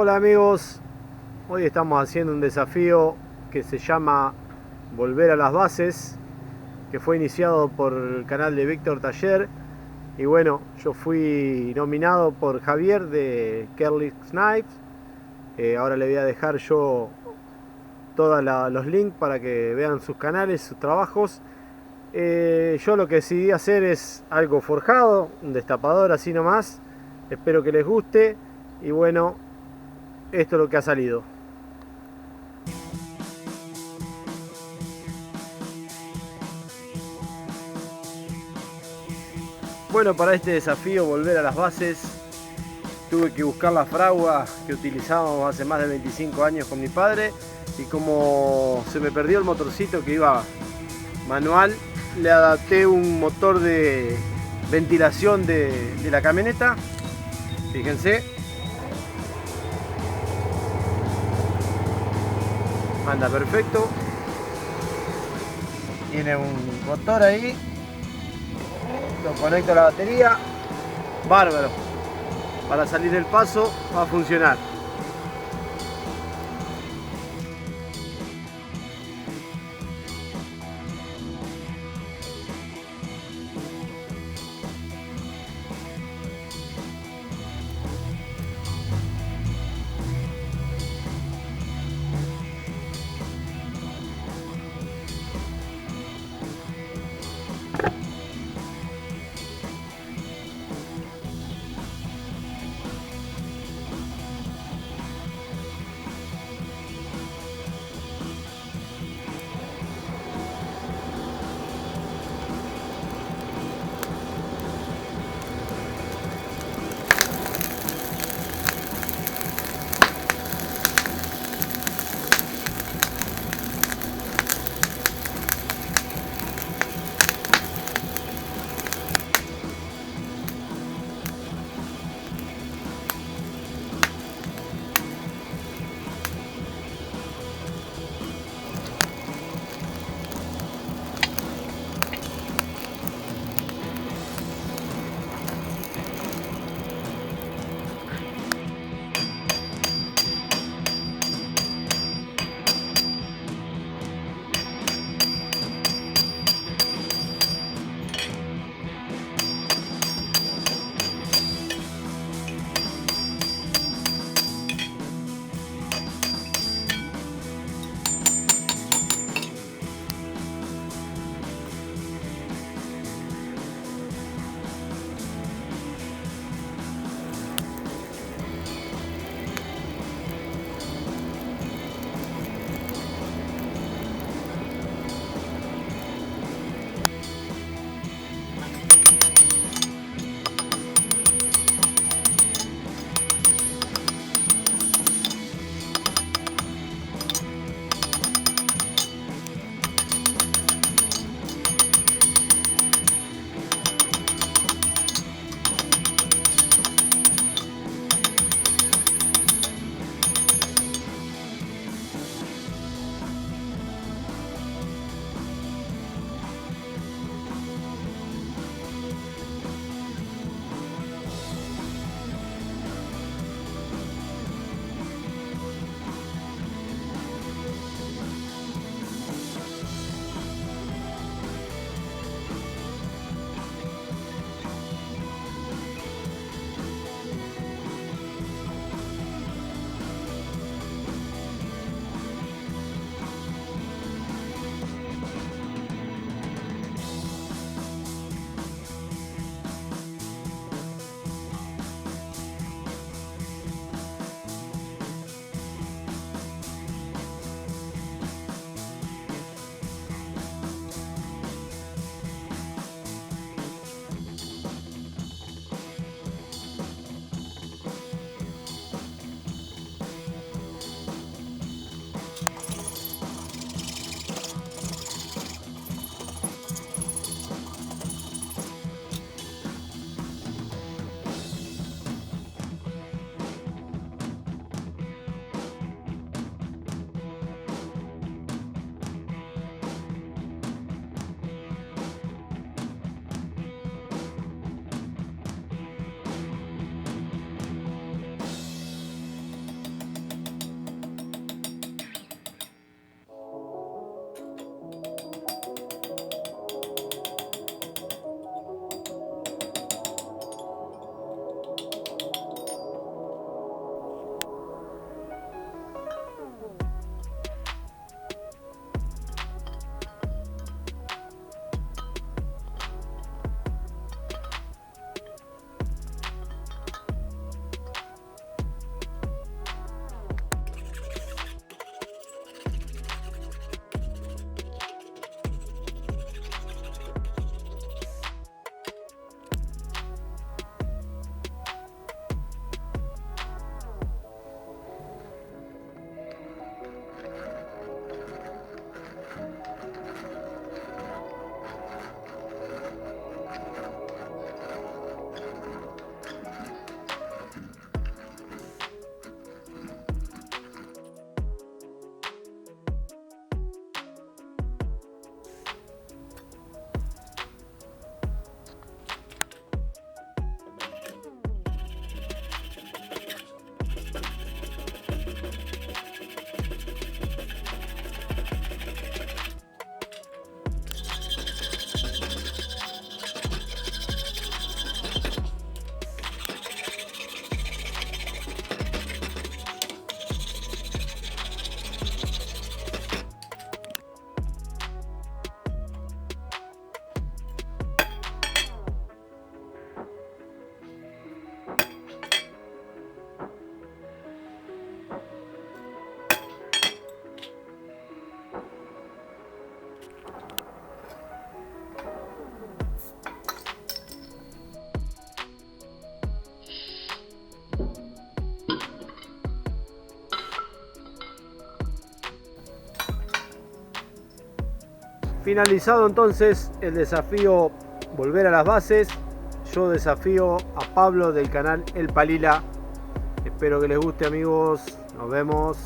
Hola amigos, hoy estamos haciendo un desafío que se llama Volver a las Bases, que fue iniciado por el canal de Víctor Taller. Y bueno, yo fui nominado por Javier de Curly Snipes. Ahora le voy a dejar yo todos los links para que vean sus canales, sus trabajos. Yo lo que decidí hacer es algo forjado, un destapador así nomás. Espero que les guste. Y bueno, esto es lo que ha salido. Bueno, para este desafío, volver a las bases, tuve que buscar la fragua que utilizábamos hace más de 25 años con mi padre, y como se me perdió el motorcito que iba manual, le adapté un motor de ventilación de la camioneta. Fíjense, anda perfecto, tiene un motor ahí, lo conecto a la batería, bárbaro. Para salir del paso va a funcionar. Finalizado entonces el desafío volver a las bases, yo desafío a Pablo del canal El Palila. Espero que les guste, amigos. Nos vemos.